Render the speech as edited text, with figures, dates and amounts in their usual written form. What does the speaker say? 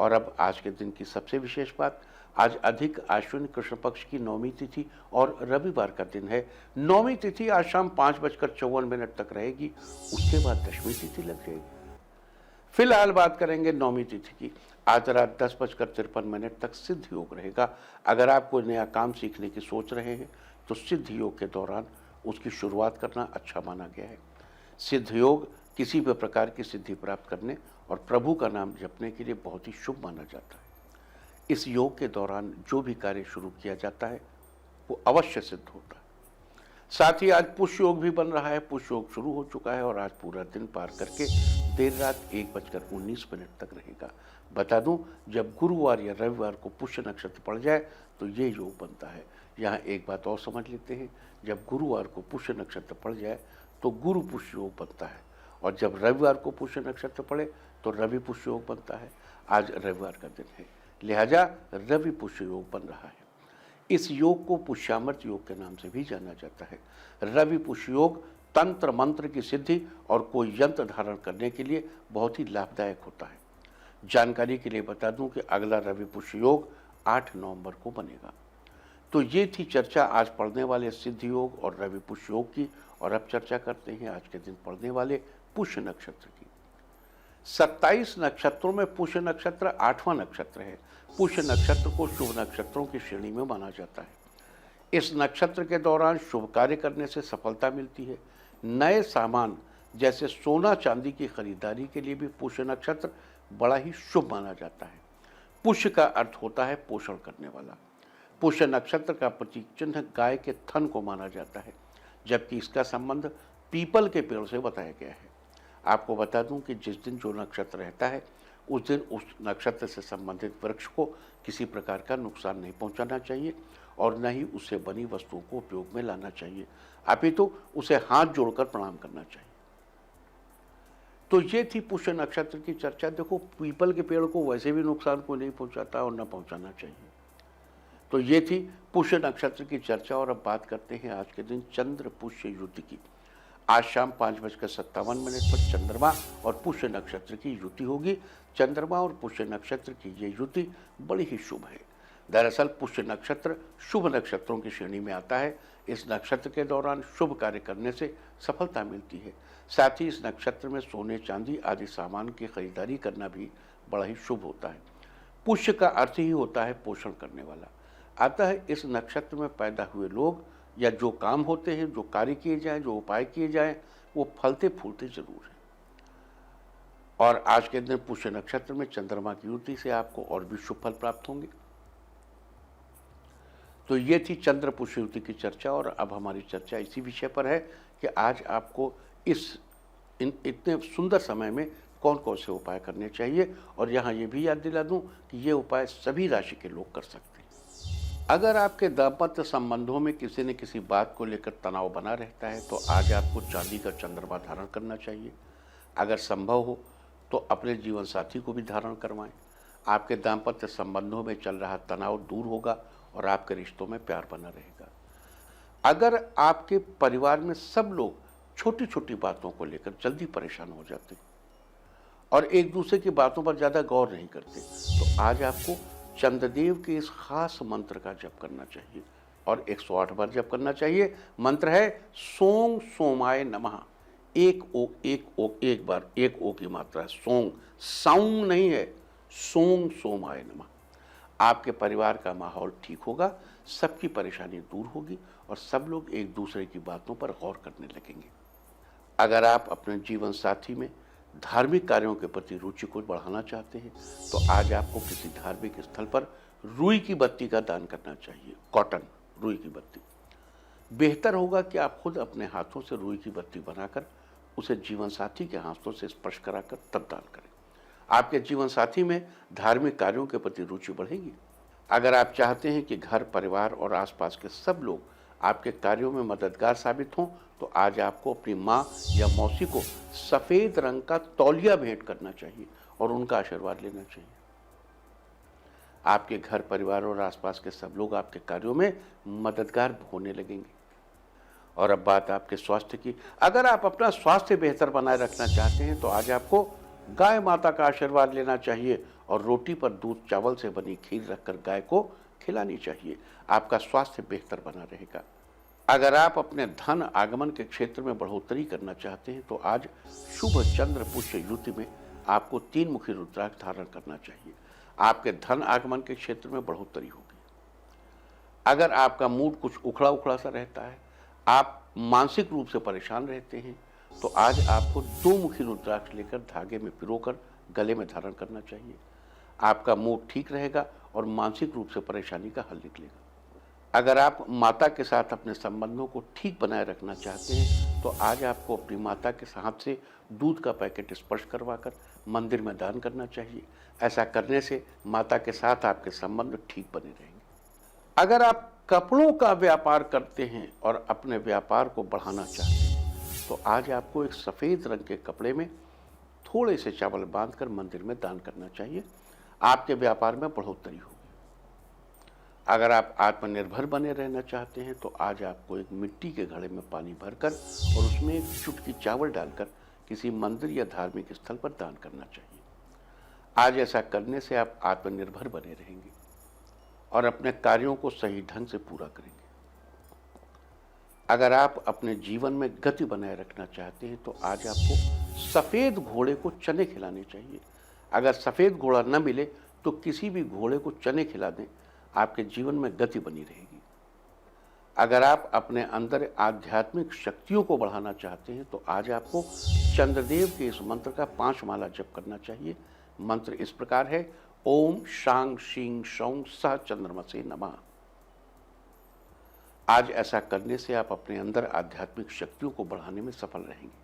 और अब आज के दिन की सबसे विशेष बात, आज अधिक आश्विन कृष्ण पक्ष की नौमी तिथि और रविवार का दिन है। नौमी तिथि आज शाम 5:54 तक रहेगी, उसके बाद दशमी तिथि लग जाएगी। फिलहाल बात करेंगे नौमी तिथि की। आज रात 10:53 तक सिद्ध योग रहेगा। अगर आप कोई नया काम सीखने की सोच रहे हैं तो सिद्ध योग के दौरान उसकी शुरुआत करना अच्छा माना गया है। सिद्ध योग किसी भी प्रकार की सिद्धि प्राप्त करने और प्रभु का नाम जपने के लिए बहुत ही शुभ माना जाता है। इस योग के दौरान जो भी कार्य शुरू किया जाता है वो अवश्य सिद्ध होता है। साथ ही आज पुष्य योग भी बन रहा है। पुष्य योग शुरू हो चुका है और आज पूरा दिन पार करके देर रात 1:19 तक रहेगा। बता दूं, जब गुरुवार या रविवार को पुष्य नक्षत्र पड़ जाए तो ये योग बनता है। यहाँ एक बात और समझ लेते हैं, जब गुरुवार को पुष्य नक्षत्र पड़ जाए तो गुरु पुष्य योग बनता है, और जब रविवार को पुष्य नक्षत्र पड़े तो रवि पुष्य योग बनता है। आज रविवार का दिन है, लिहाजा रवि पुष्य योग बन रहा है। इस योग को पुष्यामृत योग के नाम से भी जाना जाता है। रवि पुष्य योग तंत्र मंत्र की सिद्धि और कोई यंत्र धारण करने के लिए बहुत ही लाभदायक होता है। जानकारी के लिए बता दूं कि अगला रवि पुष्य योग 8 नवंबर को बनेगा। तो ये थी चर्चा आज पढ़ने वाले सिद्ध योग और रवि पुष्य योग की। और अब चर्चा करते हैं आज के दिन पढ़ने वाले पुष्य नक्षत्र की। 27 नक्षत्रों में पुष्य नक्षत्र 8वां नक्षत्र है। पुष्य नक्षत्र को शुभ नक्षत्रों की श्रेणी में माना जाता है। इस नक्षत्र के दौरान शुभ कार्य करने से सफलता मिलती है। नए सामान जैसे सोना चांदी की खरीदारी के लिए भी पुष्य नक्षत्र बड़ा ही शुभ माना जाता है। पुष्य का अर्थ होता है पोषण करने वाला। पुष्य नक्षत्र का प्रतीक चिन्ह गाय के थन को माना जाता है, जबकि इसका संबंध पीपल के पेड़ से बताया गया है। आपको बता दूं कि जिस दिन जो नक्षत्र रहता है उस दिन उस नक्षत्र से संबंधित वृक्ष को किसी प्रकार का नुकसान नहीं पहुंचाना चाहिए और न ही उससे बनी वस्तुओं को उपयोग में लाना चाहिए, अपितु उसे हाथ जोड़कर प्रणाम करना चाहिए। तो ये थी पुष्य नक्षत्र की चर्चा। देखो, पीपल के पेड़ को वैसे भी नुकसान को नहीं पहुंचाता और न पहुंचाना चाहिए। तो ये थी पुष्य नक्षत्र की चर्चा। और अब बात करते हैं आज के दिन चंद्र पुष्य युति की। आज शाम 5:57 पर चंद्रमा और पुष्य नक्षत्र की युति होगी। चंद्रमा और पुष्य नक्षत्र की ये युति बड़ी ही शुभ है। दरअसल पुष्य नक्षत्र शुभ नक्षत्रों की श्रेणी में आता है। इस नक्षत्र के दौरान शुभ कार्य करने से सफलता मिलती है। साथ ही इस नक्षत्र में सोने चांदी आदि सामान की खरीदारी करना भी बड़ा ही शुभ होता है। पुष्य का अर्थ ही होता है पोषण करने वाला। अतः इस नक्षत्र में पैदा हुए लोग या जो काम होते हैं, जो कार्य किए जाएं, जो उपाय किए जाएं, वो फलते फूलते जरूर हैं। और आज के दिन पुष्य नक्षत्र में चंद्रमा की युति से आपको और भी शुभ फल प्राप्त होंगे। तो ये थी चंद्र पुष्य युति की चर्चा। और अब हमारी चर्चा इसी विषय पर है कि आज आपको इतने सुंदर समय में कौन कौन से उपाय करने चाहिए। और यहाँ ये भी याद दिला दूं कि ये उपाय सभी राशि के लोग कर सकते हैं। अगर आपके दाम्पत्य संबंधों में किसी न किसी बात को लेकर तनाव बना रहता है तो आज आपको चांदी का चंद्रमा धारण करना चाहिए। अगर संभव हो तो अपने जीवन साथी को भी धारण करवाएं। आपके दाम्पत्य संबंधों में चल रहा तनाव दूर होगा और आपके रिश्तों में प्यार बना रहेगा। अगर आपके परिवार में सब लोग छोटी छोटी बातों को लेकर जल्दी परेशान हो जाते और एक दूसरे की बातों पर ज़्यादा गौर नहीं करते, तो आज आपको चंद्रदेव के इस खास मंत्र का जप करना चाहिए और 108 बार जप करना चाहिए। मंत्र है सोंग सोमाय नमः। एक बार एक ओ की मात्रा है सोंग, साउंग नहीं है, सोंग सोमाय नमः। आपके परिवार का माहौल ठीक होगा, सबकी परेशानी दूर होगी और सब लोग एक दूसरे की बातों पर गौर करने लगेंगे। अगर आप अपने जीवन साथी में धार्मिक कार्यों के प्रति रुचि को बढ़ाना चाहते हैं तो आज आपको किसी धार्मिक स्थल पर रुई की बत्ती का दान करना चाहिए। कॉटन रुई की बत्ती। बेहतर होगा कि आप खुद अपने हाथों से रुई की बत्ती बनाकर उसे जीवन साथी के हाथों से स्पर्श कराकर तब दान करें। आपके जीवन साथी में धार्मिक कार्यों के प्रति रुचि बढ़ेगी। अगर आप चाहते हैं कि घर परिवार और आसपास के सब लोग आपके कार्यों में मददगार साबित हों तो आज आपको अपनी माँ या मौसी को सफ़ेद रंग का तौलिया भेंट करना चाहिए और उनका आशीर्वाद लेना चाहिए। आपके घर परिवार और आसपास के सब लोग आपके कार्यों में मददगार होने लगेंगे। और अब बात आपके स्वास्थ्य की। अगर आप अपना स्वास्थ्य बेहतर बनाए रखना चाहते हैं तो आज आपको गाय माता का आशीर्वाद लेना चाहिए और रोटी पर दूध चावल से बनी खीर रखकर गाय को खिलानी चाहिए। आपका स्वास्थ्य बेहतर बना रहेगा। अगर आप अपने धन आगमन के क्षेत्र में बढ़ोतरी करना चाहते हैं तो आज शुभ चंद्र पुष्य युति में आपको 3 मुखी रुद्राक्ष धारण करना चाहिए। आपके धन आगमन के क्षेत्र में बढ़ोतरी होगी। अगर आपका मूड कुछ उखड़ा उखड़ा सा रहता है, आप मानसिक रूप से परेशान रहते हैं, तो आज आपको 2 मुखी रुद्राक्ष लेकर धागे में पिरोकर गले में धारण करना चाहिए। आपका मूड ठीक रहेगा और मानसिक रूप से परेशानी का हल निकलेगा। अगर आप माता के साथ अपने संबंधों को ठीक बनाए रखना चाहते हैं तो आज आपको अपनी माता के हाथ से दूध का पैकेट स्पर्श करवाकर मंदिर में दान करना चाहिए। ऐसा करने से माता के साथ आपके संबंध ठीक बने रहेंगे। अगर आप कपड़ों का व्यापार करते हैं और अपने व्यापार को बढ़ाना चाहते हैं तो आज आपको एक सफ़ेद रंग के कपड़े में थोड़े से चावल बांधकर मंदिर में दान करना चाहिए। आपके व्यापार में बढ़ोतरी होगी। अगर आप आत्मनिर्भर बने रहना चाहते हैं तो आज आपको एक मिट्टी के घड़े में पानी भरकर और उसमें एक चुटकी चावल डालकर किसी मंदिर या धार्मिक स्थल पर दान करना चाहिए। आज ऐसा करने से आप आत्मनिर्भर बने रहेंगे और अपने कार्यों को सही ढंग से पूरा करेंगे। अगर आप अपने जीवन में गति बनाए रखना चाहते हैं तो आज आपको सफ़ेद घोड़े को चने खिलाने चाहिए। अगर सफ़ेद घोड़ा न मिले तो किसी भी घोड़े को चने खिला दें, आपके जीवन में गति बनी रहेगी। अगर आप अपने अंदर आध्यात्मिक शक्तियों को बढ़ाना चाहते हैं तो आज आपको चंद्रदेव के इस मंत्र का 5 माला जप करना चाहिए। मंत्र इस प्रकार है, ओम शांग शीं शौं सह चंद्रमसे नमः। आज ऐसा करने से आप अपने अंदर आध्यात्मिक शक्तियों को बढ़ाने में सफल रहेंगे।